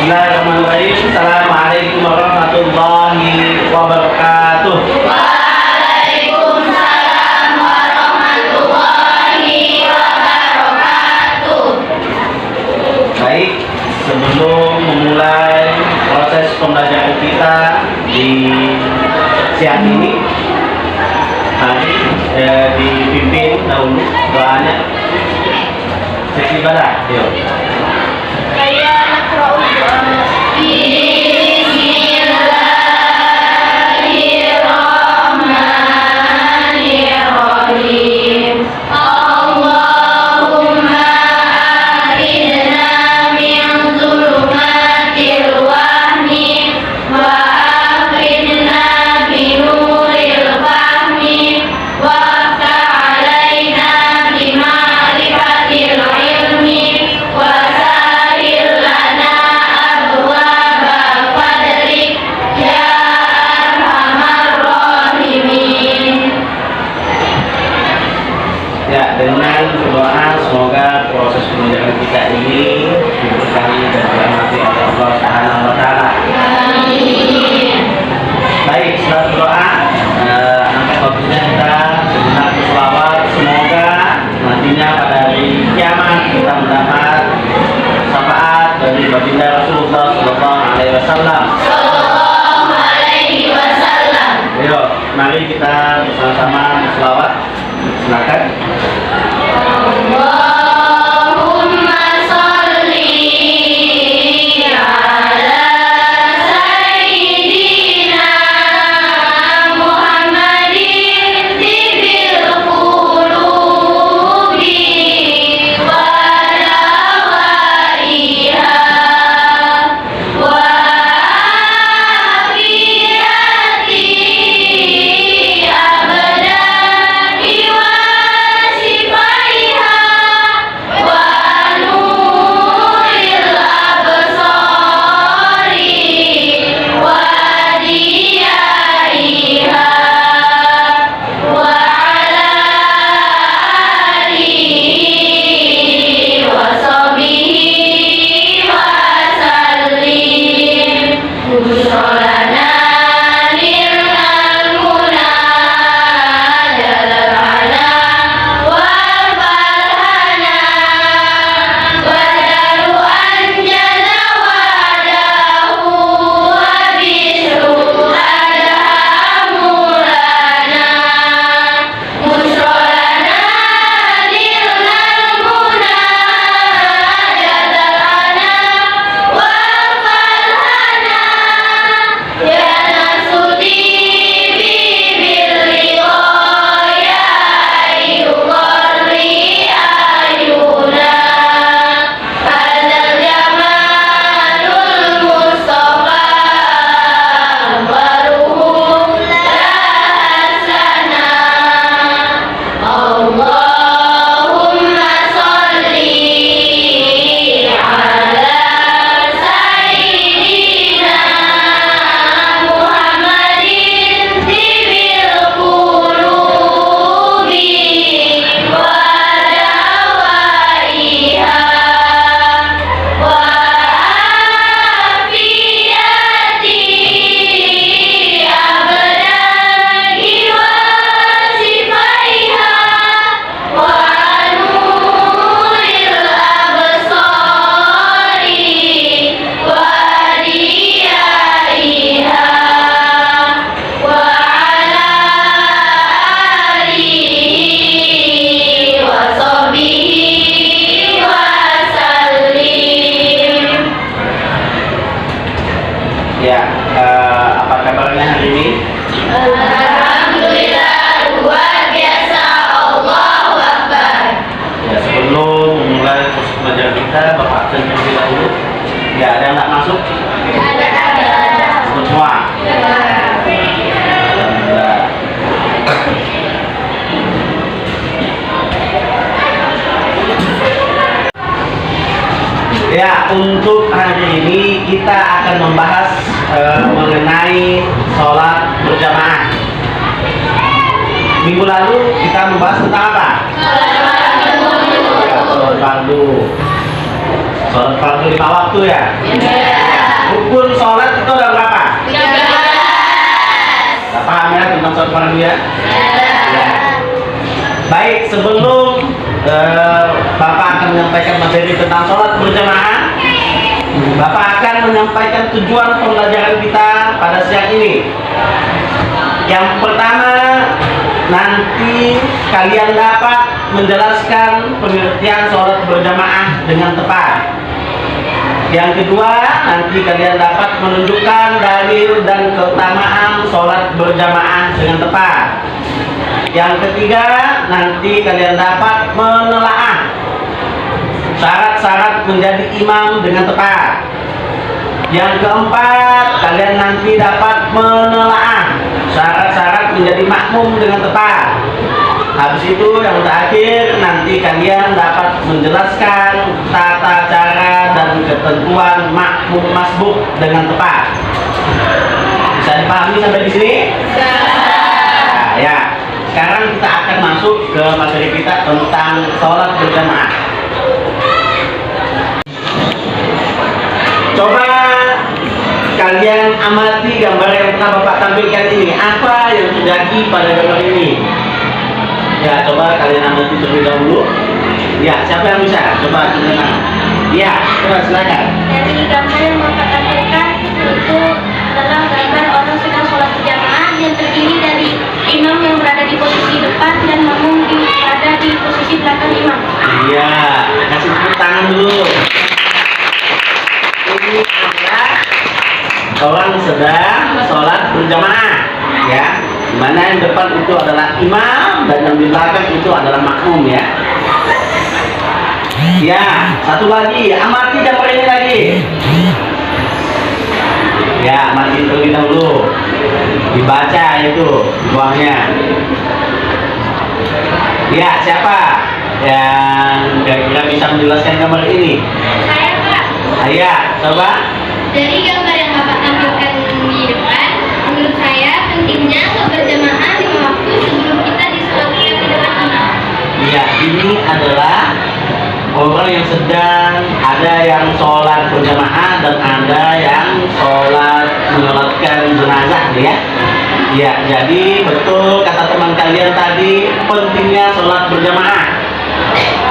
Bismillahirrahmanirrahim. Assalamualaikum warahmatullahi wabarakatuh. Waalaikumsalam warahmatullahi wabarakatuh. Baik, sebelum memulai proses pembelajaran kita di siang ini, mari dipimpin dahulu doanya. Sesi ibadah, yuk. Saya nakra'u doa. Bismillahirrahmanirrahim. Allahumma akhrijna min zulumatil wahmi wa akhrijna bi nuril fahmi wa aftah alaina bi ma'rifatil ilmi wa sahhil lana abwaaba fadlik ya arhamar rahimin. Ya, dengan berdoa semoga proses pembelajaran kita ini diberkahi dan dirahmati oleh Allah Subhanahu wa taala. Amin. Baik, setelah berdoa, angkat waktunya kita sejenak berselawat. Semoga nantinya pada hari kiamat kita mendapat syafaat dari baginda Rasulullah Sallallahu Alaihi Wasallam. Sallallahu alaihi wasallam. Ayo, mari kita bersama-sama berselawat. Silakan. Allahumma sholli ala sayyidina Muhammadin tibil qulubi wa dawaiha wa afiyati abdani wa shifaiha wa nuril absari wa diyaiha wa ala alihi wa sahbihi wa sallim. Busholana lil almuna jalana wal falhana wadaru anjala wadahu wa bisru adhamulana. Busholana lil almuna jalana wal falhana ya nasudi bil riwaya ayuqarri ayuna hadal jamalul mustafa baruhum la hasana. Allahumma sholli ala sayyidina Muhammadin tibil qulubi wa dawaiha wa afiyati abdani wa shifaiha wa nuril absari wa diyaiha wa ala alihi wa sahbihi wa sallim. Ya, apa kabarnya hari ini? Alhamdulillah, luar biasa. Allahu Akbar. Ya, sebelum memulai proses pembelajaran kita, Bapak absen terlebih dahulu. Ya, ada yang nggak masuk? Ada. Semua. Alhamdulillah. Ya, untuk hari ini kita akan membahas mengenai sholat berjamaah. Minggu lalu kita membahas tentang apa? Sholat fardu. Sholat fardu 5 waktu ya? rukun sholat itu ada berapa? 13. Gak paham ya tentang sholat fardu ya? Ya. Baik, sebelum Bapak akan menyampaikan materi tentang sholat berjamaah, Bapak akan menyampaikan tujuan pembelajaran kita pada siang ini. Yang pertama, nanti kalian dapat menjelaskan pengertian sholat berjamaah dengan tepat. Yang kedua, nanti kalian dapat menunjukkan dalil dan keutamaan sholat berjamaah dengan tepat. Yang ketiga, nanti kalian dapat menelaah syarat-syarat menjadi imam dengan tepat. Yang keempat, kalian nanti dapat menelaah syarat-syarat menjadi makmum dengan tepat. Habis itu yang terakhir, nanti kalian dapat menjelaskan tata cara dan ketentuan makmum masbuk dengan tepat. Bisa dipahami sampai di sini? Nah, ya. Sekarang kita akan masuk ke materi kita tentang sholat berjamaah. Coba kalian amati gambar yang telah Bapak tampilkan ini. Apa yang terjadi pada gambar ini? Ya, coba kalian amati terlebih dahulu. Ya, siapa yang bisa? Coba tunjukkan. Ya, coba silakan. Dari gambar yang Bapak tampilkan itu adalah gambar orang sedang sholat berjamaah yang terdiri dari imam yang berada di posisi depan dan makmum berada di posisi belakang imam. Iya, kasih tepuk tangan dulu. Ini adalah orang sedang sholat berjamaah, ya. Dimana yang depan itu adalah imam dan yang di belakang itu adalah makmum, ya. Ya, satu lagi, amati gambar ini lagi. Ya, amati terlebih dahulu. Dibaca itu buahnya. Ya, siapa yang kira-kira bisa menjelaskan gambar ini? Saya, Pak. Ya, coba. Dari gambar yang Bapak tampilkan di depan, menurut saya pentingnya sholat berjamaah 5 waktu sebelum kita disolatkan di depan imam. Ya, ini adalah orang yang sedang ada yang sholat berjamaah dan ada yang menyolatkan jenazah, ya. Ya, jadi betul kata teman kalian tadi, pentingnya sholat berjamaah.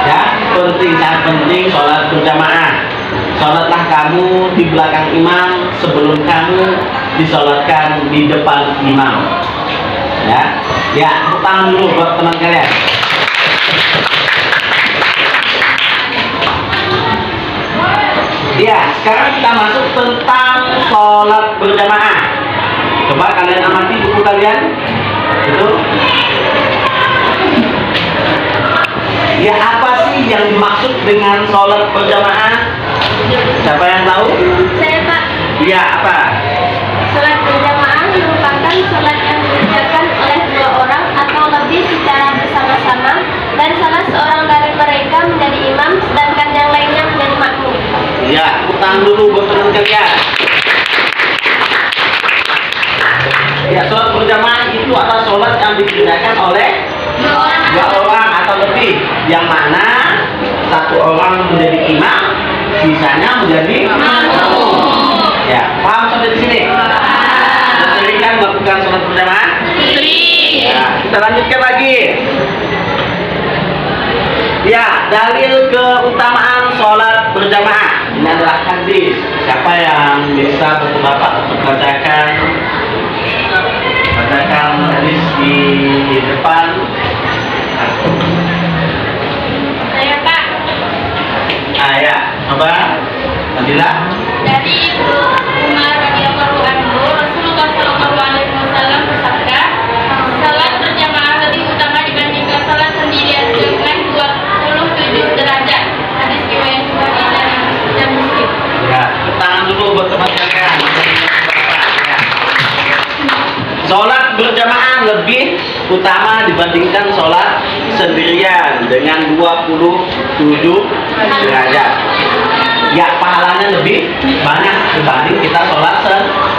Ya, penting, sangat penting sholat berjamaah. Sholatlah kamu di belakang imam sebelum kamu disolatkan di depan imam. Ya, ya, tepuk tangan dulu buat teman kalian. Ya, sekarang kita masuk tentang sholat berjamaah. Coba kalian amati buku kalian. Itu. Ya, apa sih yang dimaksud dengan sholat berjamaah? Siapa yang tahu? Saya, Pak. Ya, apa? Sholat berjamaah merupakan sholat yang dikerjakan oleh 2 orang atau lebih secara bersama-sama dan salah seorang dari mereka menjadi imam sedangkan yang lainnya menjadi makmum. Ya, utang dulu buat teman kalian. Ya, sholat berjamaah itu adalah sholat yang dikerjakan oleh 2 orang atau lebih, yang mana 1 orang menjadi imam, sisanya menjadi makmum. Ya, paham sampai di sini? Sering kan melakukan sholat berjamaah? Ya, kita lanjutkan lagi. Ya, dalil keutamaan sholat berjamaah. Ini adalah hadis. Siapa yang bisa bantu Bapak untuk bacakan hadis di depan? Saya, Pak. Ya, coba. Nabila. Dari Ibnu Umar radhiyallahu anhu, Rasulullah sallallahu alaihi wasallam bersabda, salat berjamaah lebih utama dibandingkan salat sendirian dengan 27 derajat. Hadis riwayat Bukhari dan Muslim. Ya, tangan dulu buat teman kalian. Ya. Sholat berjamaah lebih utama dibandingkan sholat sendirian dengan 27 derajat. Ya, pahalanya lebih banyak dibanding kita sholat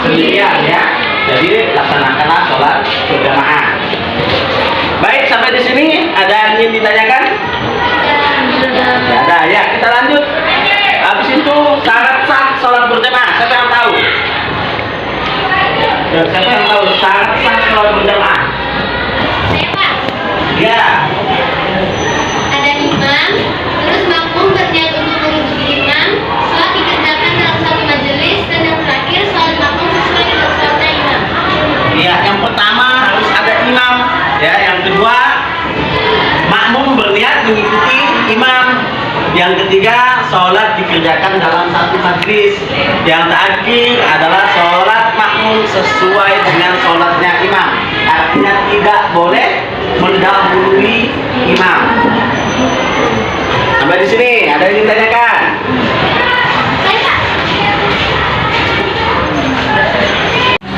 sendirian, ya. Jadi laksanakanlah sholat berjamaah. Baik, sampai di sini ada yang ingin ditanyakan? Ya, ada. Ya, kita lanjut. Habis itu syarat sah sholat berjamaah. Siapa yang tahu? Siapa yang tahu syarat sah sholat berjamaah? Saya Pak, Ya. ada imam, terus makmum berniat untuk mengikuti imam, sholat dikerjakan dalam satu majelis, dan yang terakhir sholat makmum sesuai dengan sholatnya imam. Ya, yang pertama harus ada imam. Ya, yang kedua makmum berniat mengikuti imam. Yang ketiga, sholat dikerjakan dalam satu majlis. Yang terakhir adalah sholat makmum sesuai dengan sholatnya imam. Artinya tidak boleh mendahului imam. Sampai di sini, ada yang ingin tanyakan? Saya Pak,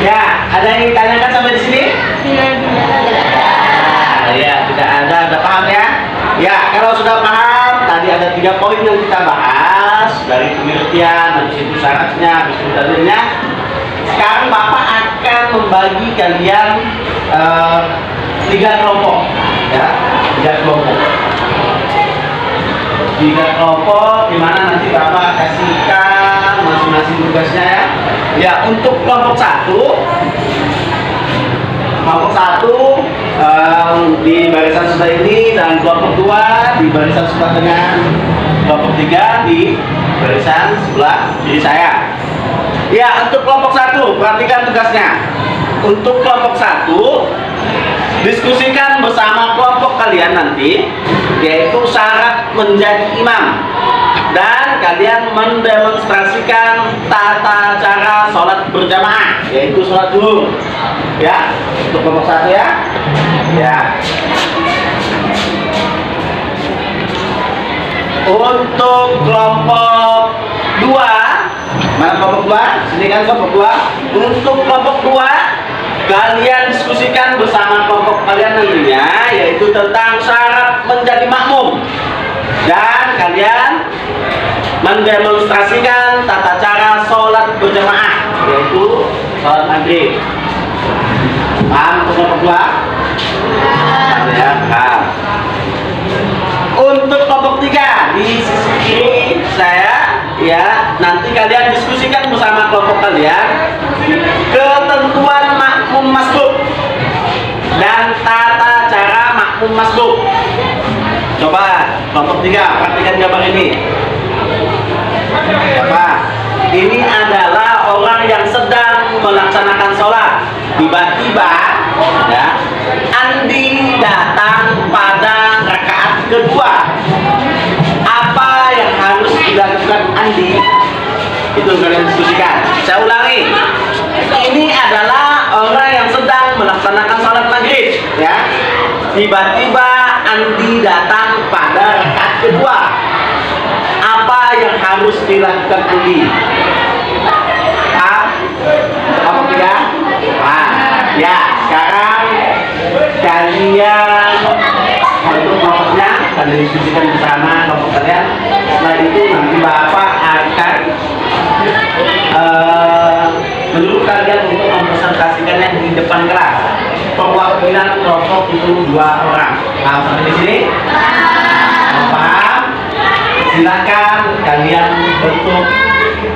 Ya, ada yang ingin tanyakan sampai di sini? Ya, tidak ada. Udah paham ya? Ya, kalau sudah paham, tadi ada 3 poin yang kita bahas dari pengertian, habis itu syaratnya, habis itu dalilnya. Sekarang Bapak akan membagi kalian 3 kelompok, ya, 3 kelompok. 3 kelompok, di mana nanti Bapak kasihkan masing-masing tugasnya ya. Ya, untuk kelompok 1. Kelompok 1 di barisan sebelah ini, dan kelompok 2 di barisan sebelah dengan kelompok 3 di barisan sebelah kiri saya. Ya, untuk kelompok 1 perhatikan tugasnya. Untuk kelompok 1 diskusikan bersama kelompok kalian nanti, yaitu syarat menjadi imam, dan kalian mendemonstrasikan tata cara sholat berjamaah, yaitu sholat zuhur. Ya, untuk kelompok 1 ya. Ya. Untuk kelompok 2, mana kelompok 2? Sini kan kelompok 2. Untuk kelompok 2, kalian diskusikan bersama kelompok kalian nantinya, yaitu tentang syarat menjadi makmum, dan kalian mendemonstrasikan tata cara sholat berjamaah, yaitu sholat maghrib. Paham untuk kelompok 2? Ya, paham. Untuk kelompok 3 di sisi kiri saya, ya, nanti kalian diskusikan bersama kelompok kalian ketentuan makmum masbuk dan tata cara makmum masbuk. Coba kelompok 3 perhatikan gambar ini. Apa? Ini adalah orang yang sedang melaksanakan sholat. Tiba-tiba, ya, Andi datang pada rakaat kedua. Apa yang harus dilakukan Andi? Itu kalian diskusikan. Saya ulangi. Ini adalah orang yang sedang melaksanakan sholat maghrib, ya. Tiba-tiba Andi datang pada rakaat kedua. Apa yang harus dilakukan Andi? Apa tidak? Ya, sekarang kalian untuk kelompoknya kalian diskusikan bersama kelompok kalian. Setelah itu nanti Bapak akan menyuruh kalian untuk mempresentasikannya di depan kelas. Perwakilan kelompok itu 2 orang. Paham sampai di sini? Paham? Silakan kalian bentuk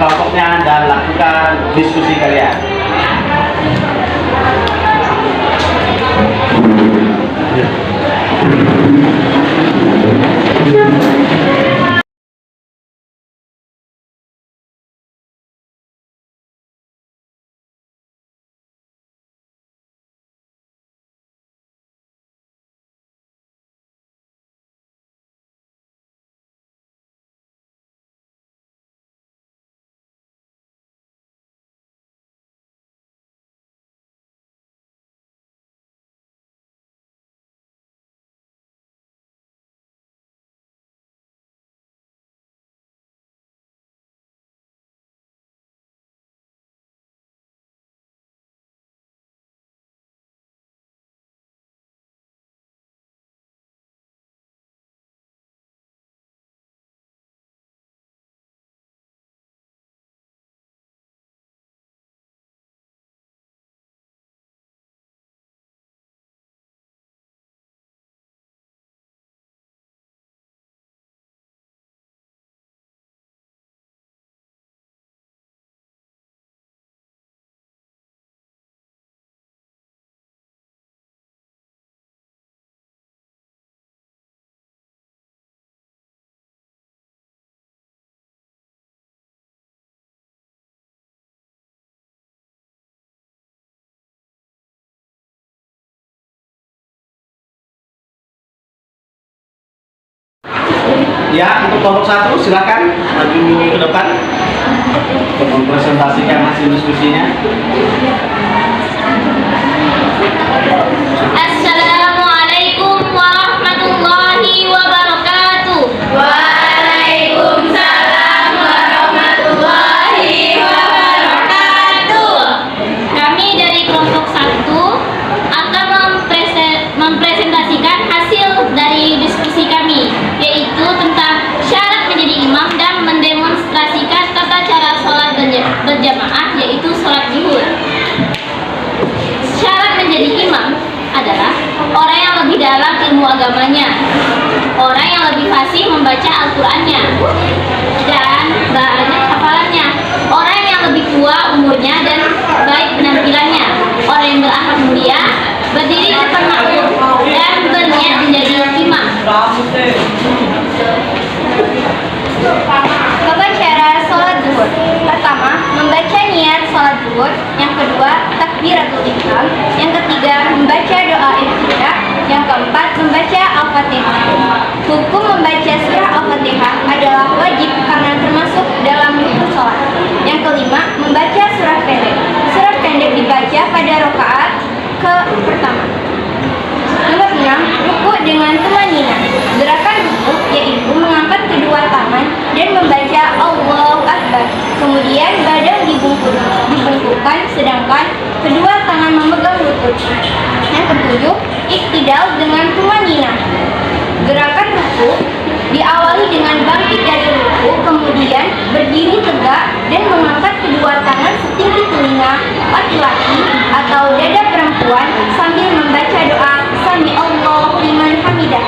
kelompoknya dan lakukan diskusi kalian. Ya, untuk kelompok 1 silakan maju ke depan untuk mempresentasikan hasil diskusinya. Assalamualaikum warahmatullahi wabarakatuh. Waalaikumsalam warahmatullahi wabarakatuh. Kami dari kelompok 1 akan mempresentasikan hasil dari diskusi kami, yaitu tentang syarat menjadi imam dan mendemonstrasikan tata cara sholat berjamaah, yaitu sholat zuhur. Syarat menjadi imam adalah orang yang lebih dalam ilmu agamanya, orang yang lebih fasih membaca Al-Qur'annya dan banyak hafalannya, orang yang lebih tua umurnya dan baik penampilannya, orang yang berakhlak mulia, berdiri di depan makmum dan berniat menjadi imam. Coba cara sholat zuhur. Pertama, membaca niat sholat zuhur. Yang kedua, takbiratul ihram. Yang ketiga, membaca doa iftitah. Yang keempat, membaca Al-Fatihah. Hukum membaca surah Al-Fatihah adalah wajib karena termasuk dalam rukun sholat. Yang kelima, membaca surah pendek. Surah pendek dibaca pada rakaat pertama. Nomor 6, ruku dengan tumanina. Gerakan ruku yaitu mengangkat kedua tangan dan membaca Allahu Akbar. Kemudian badan dibungkukkan sedangkan kedua tangan memegang lutut. Yang ketujuh, iktidal dengan tumanina. Gerakan ruku diawali dengan bangkit dari ruku, kemudian berdiri tegak dan mengangkat kedua tangan setinggi telinga laki-laki atau dada perempuan sambil membaca doa Sami Allahu liman hamidah.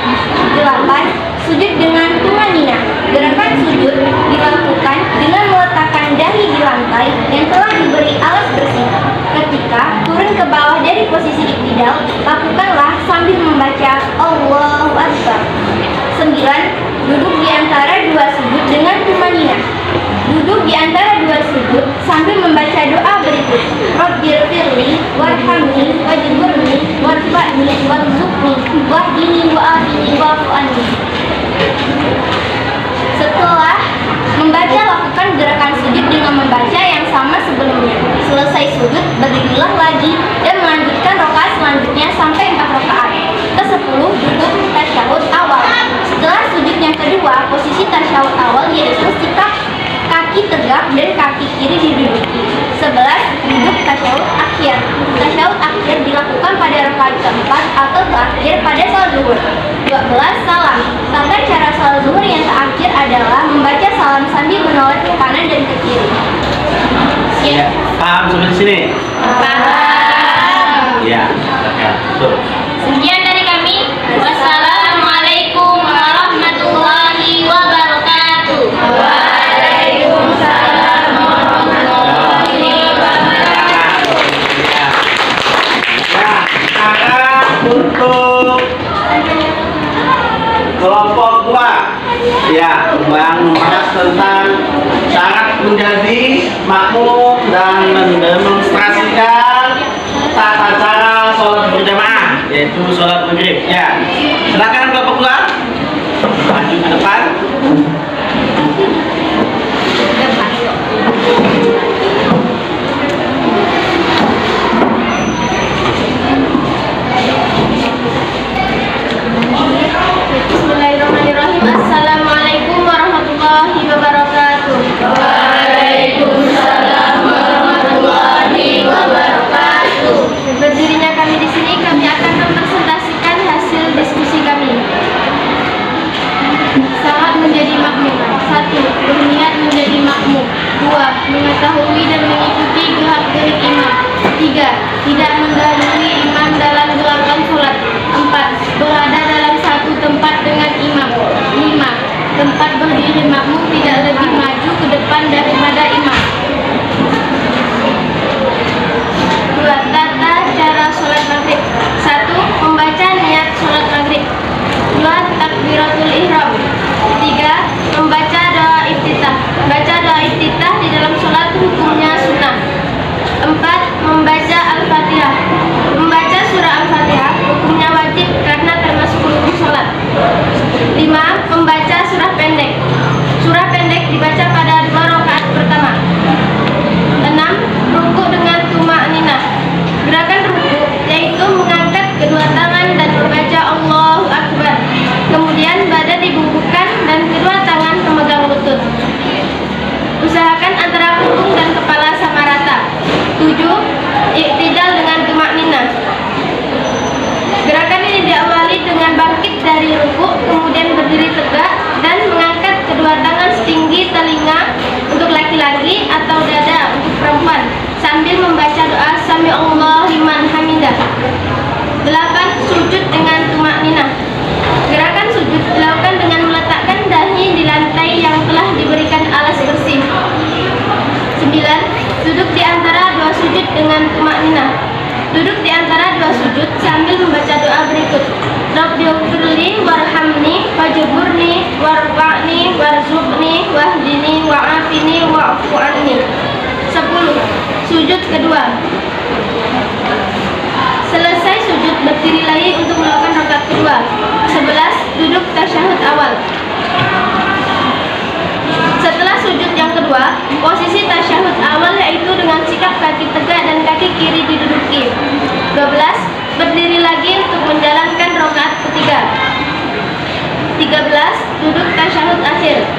8. Sujud dengan tumanina. Gerakan sujud dilakukan dengan meletakkan dahi di lantai yang telah diberi alas bersih. Ketika turun ke bawah dari posisi iktidal, lakukanlah sambil membaca Allahu Akbar. 9. Duduk di antara dua sujud dengan tumanina. Duduk di antara dua sujud sambil membaca doa berikut. Rabbighfirli warhamni wajburni warfa'ni warzuqni wahdini wa'afini wa'fu anni. Setelah membaca, lakukan gerakan sujud dengan membaca yang sama sebelumnya. Selesai sujud, berdirilah lagi dan melanjutkan rakaat selanjutnya sampai 4 rakaat. Ke-10, duduk tasyahud awal. Setelah sujud yang kedua, posisi tasyahud awal yaitu sikap kaki tegak dan kaki kiri diduduki. 11, duduk tasyahud akhir. Tasyahud akhir dilakukan pada rakaat keempat atau terakhir pada salat zuhur. 12, salam. Tata cara salat zuhur yang terakhir adalah membaca salam sambil menoleh ke kanan dan ke kiri. Ya, paham sampai di sini? Paham. Ya, silakan. Betul. Sekian dari kami. Wassalamualaikum warahmatullahi wabarakatuh. Waalaikumsalam warahmatullahi wabarakatuh. Ya, sekarang untuk kelompok 2 ya, yang membahas tentang syarat menjadi makmum dan mendemonstrasikan tata cara sholat berjamaah, yaitu sholat maghrib. Ya, silakan kelompok 2 maju ke depan. Bismillahirrahmanirrahim. Assalamualaikum warahmatullahi wabarakatuh. Waalaikumsalam warahmatullahi wabarakatuh. Berdirinya kami di sini, kami akan mempresentasikan hasil diskusi kami. Syarat menjadi makmum. 1. Berniat menjadi makmum. 2. Mengetahui dan mengikuti gerak-gerik imam. 3. Tidak mendahului imam dalam gerakan sholat. 4. Berada dalam satu tempat dengan imam. 5. Tempat berdiri makmum tidak lebih maju ke depan daripada imam. 2. Tata cara sholat maghrib. 1. Membaca niat sholat maghrib. 2. Takbiratul ihram. 3. Membaca doa iftitah. Baca doa iftitah di dalam sholat hukumnya sunnah. 4. Membaca Al-Fatihah. 9. Duduk di antara dua sujud dengan tumakninah. Duduk di antara dua sujud sambil membaca doa berikut. Rabbighfirli warhamni wajburni warfa'ni warzuqni wahdini wa'afini wa'fu anni. 10. Sujud kedua. Selesai sujud, berdiri lagi untuk melakukan rakaat kedua. 11. Duduk tasyahud awal. Setelah sujud yang kedua, posisi tasyahud awal yaitu dengan sikap kaki tegak dan kaki kiri diduduki. 12. Berdiri lagi untuk menjalankan rakaat ketiga. 13. Duduk tasyahud akhir.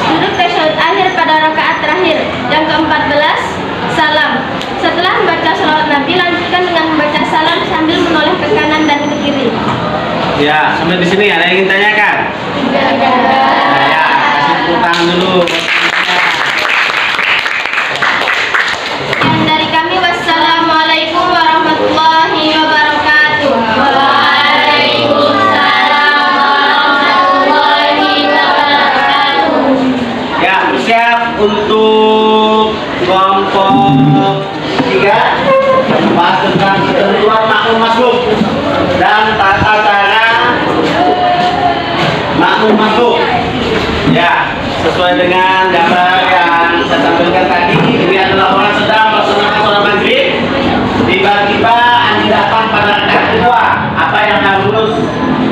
Duduk tasyahud akhir pada rakaat terakhir. Yang ke-14, salam. Setelah membaca sholawat Nabi, lanjutkan dengan membaca salam sambil menoleh ke kanan dan ke kiri. Ya, sampai di sini ada yang ingin tanyakan? Nah, ya, kasih tepuk tangan dulu. Dan dari kami, wassalamualaikum warahmatullahi wabarakatuh. Waalaikumsalam warahmatullahi wabarakatuh. Ya, bersiap untuk kelompok 3 membahas tentang ketentuan makmum masbuk dan tata cara makmum masbuk. Ya, sesuai dengan gambar yang saya tampilkan tadi, ini adalah orang sedang melaksanakan sholat maghrib. Tiba-tiba Andi datang pada rakaat kedua. Apa yang harus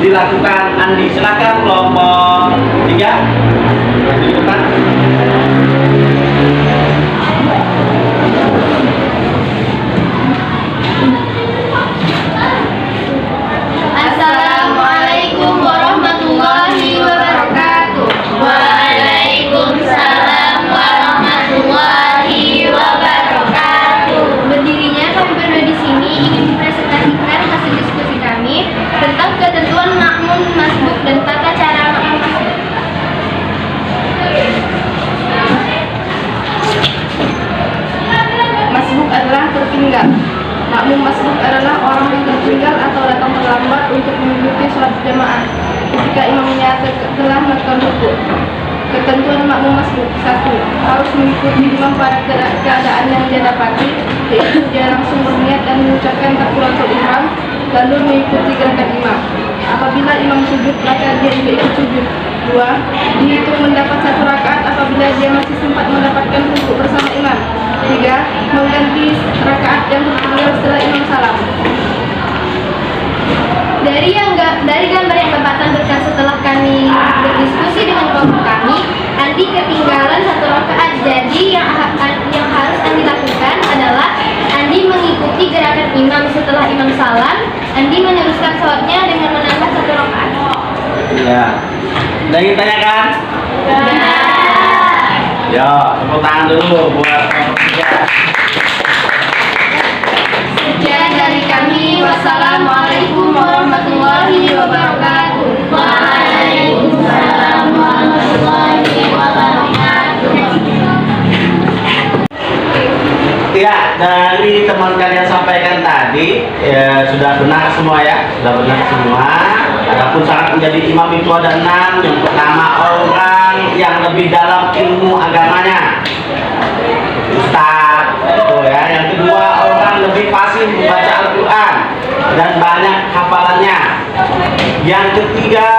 dilakukan Andi? Silakan kelompok 3. Dilakukan. Assalamualaikum warahmatullahi wabarakatuh. Waalaikumsalam warahmatullahi wabarakatuh. Berdirinya kami berdua di sini ingin mempresentasikan hasil diskusi kami tentang ketentuan makmum masbuk dan tata cara makmum masbuk. Masbuk adalah tertinggal. Makmum masbuk adalah orang yang tertinggal atau datang terlambat untuk mengikuti sholat jamaah ketika imamnya telah melakukan rukuk. Ketentuan makmum masbuk: 1. Harus mengikuti imam pada keadaan yang dia dapati, yaitu dia langsung berniat dan mengucapkan takbiratul ihram lalu mengikuti gerakan imam. Apabila imam sujud, maka dia juga ikut sujud. 2. Dihitung mendapat 1 rakaat apabila dia masih sempat mendapatkan rukuk bersama imam. 3. Mengganti rakaat yang tertinggal setelah imam salam. Dari gambar yang Bapak tampilkan setelah kami berdiskusi dengan kelompok kami, Andi ketinggalan 1 rakaat. Jadi yang harus Andi lakukan adalah Andi mengikuti gerakan imam. Setelah imam salam, Andi meneruskan sholatnya dengan menambah 1 rakaat. Ya. Ada yang tanyakan? Ya, tepuk tangan dulu buat kelompok 3. Sekian dari kami. Wassalamualaikum warahmatullahi wabarakatuh. Waalaikumsalam warahmatullahi wabarakatuh. Ya, dari teman kalian sampaikan tadi sudah benar semua ya, sudah benar semua. Adapun syarat menjadi imam itu ada 6. Yang pertama, orang yang lebih dalam ilmu agamanya, Ustaz, itu ya. Yang kedua, orang lebih fasih membaca Al-Quran dan banyak hafalannya. Yang ketiga,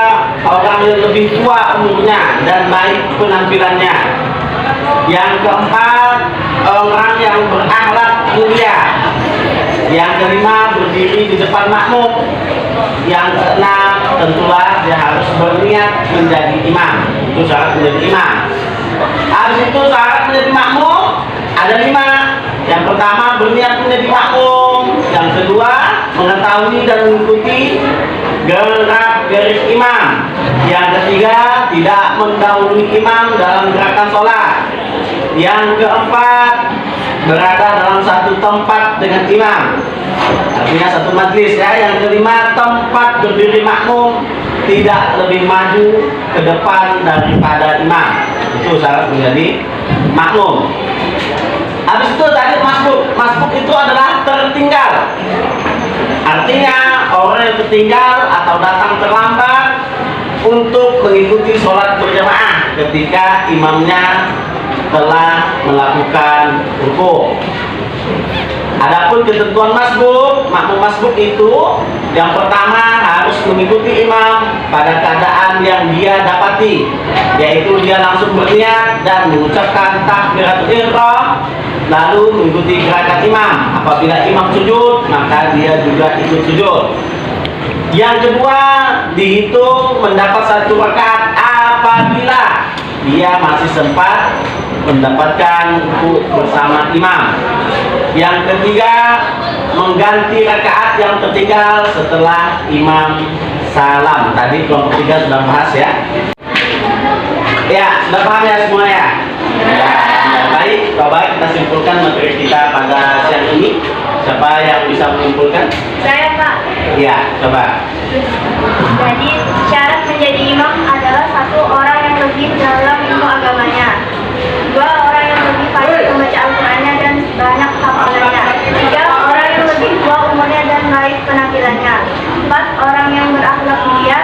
orang yang lebih tua umurnya dan baik penampilannya. Yang keempat, orang yang berakhlak mulia. Yang kelima, berdiri di depan makmum. Yang keenam, tentulah dia harus berniat menjadi imam. Itu syarat menjadi imam. Habis itu syarat menjadi makmum ada 5. Yang pertama, berniat menjadi makmum. Yang kedua, mengetahui dan mengikuti gerak-gerik imam. Yang ketiga, tidak mendahului imam dalam gerakan sholat. Yang keempat, berada dalam satu tempat dengan imam, artinya satu majlis ya. Yang kelima, tempat berdiri makmum tidak lebih maju ke depan daripada imam. Itu syarat menjadi makmum. Habis itu tadi masbuk itu adalah tertinggal. Artinya orang yang tertinggal atau datang terlambat untuk mengikuti sholat berjamaah ketika imamnya telah melakukan rukuk. Adapun ketentuan masbuk, makmum masbuk itu yang pertama harus mengikuti imam pada keadaan yang dia dapati, yaitu dia langsung berniat dan mengucapkan takbiratul ihram, lalu mengikuti gerakan imam. Apabila imam sujud, maka dia juga ikut sujud. Yang kedua, dihitung mendapat 1 rakaat apabila dia masih sempat mendapatkan rukuk bersama imam. Yang ketiga, mengganti rakaat yang tertinggal setelah imam salam. Tadi kelompok 3 sudah bahas ya. Ya, sudah paham ya semua ya? Ya, baik. Coba kita simpulkan materi kita pada siang ini. Siapa yang bisa menyimpulkan? Saya, Pak. Ya, coba. Jadi syarat menjadi imam adalah 1 orang yang lebih dalam ilmu agamanya, 2 orang yang lebih fasih membaca Al-Qur'annya dan banyak hafalannya, 3 orang yang lebih tua umurnya dan baik penampilannya, 4 orang yang berakhlak mulia,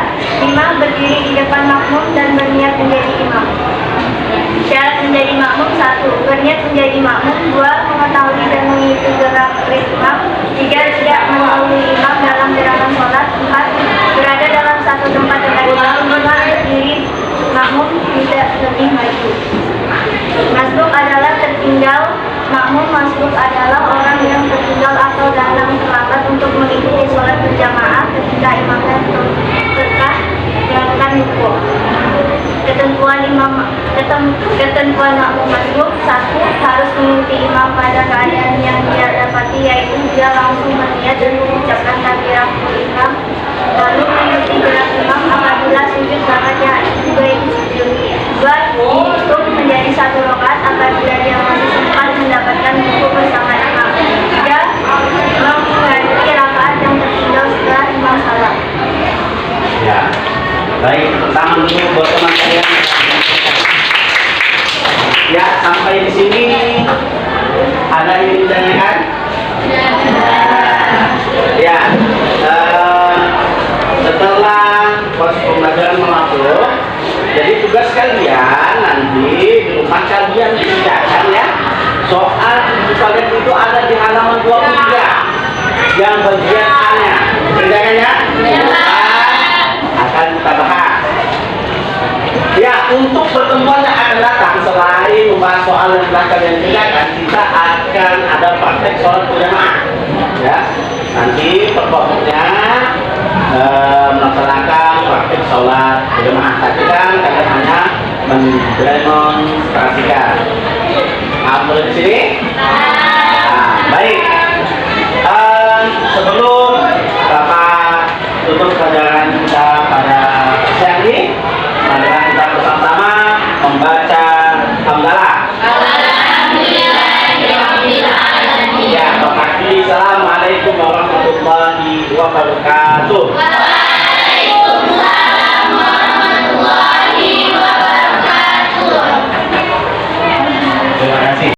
5 berdiri di depan makmum dan berniat menjadi imam. Syarat menjadi makmum: 1. Berniat menjadi makmum, 2. Mengetahui dan mengikuti gerak imam, 3. Tidak mendahului imam dalam gerakan sholat, 4. Berada dalam satu tempat dengan imam, 5. Berdiri makmum tidak lebih maju. Masbuk adalah tertinggal. Makmum masbuk adalah orang yang tertinggal atau datang terlambat untuk mengikuti sholat berjamaah ketika imamnya telah melakukan rukuk. Ketentuan makmum masbuk: 1. Harus mengikuti imam pada keadaan yang dia dapati, yaitu dia langsung berniat dan mengucapkan takbiratul ihram, lalu mengikuti gerak imam. Apabila sujud, maka dia juga ikut sujud. 2. Dihitung menjadi 1 rakaat apabila dia masih sempat mendapatkan rukuk bersama imam. 3. Mengganti rakaat yang tertinggal setelah imam salam. Ya, baik. Tangan dulu buat teman kalian. Ya, sampai di sini ada yang ditanyakan? Ya, setelah proses pembelajaran melapor, jadi tugas kalian nanti di rumah kalian dikerjakan ya. Soal tujuh kalian itu ada di halaman 23 yang bagian A-nya. Kerjakan ya? Akan kita bahas. Ya, untuk pertemuan yang akan datang, selain membahas soal yang telah kalian kerjakan, kita akan ada praktek sholat berjamaah. Ya, nanti pokoknya melaksanakan praktek sholat berjamaah. Tadi kan kalian hanya mendemonstrasikan. Apa di sini? Nah, baik. Sebelum Bapak tutup pelajaran kita pada siang ini, marilah kita bersama-sama membaca hamdalah. Ya, Bapak. Assalamualaikum warahmatullahi wabarakatuh.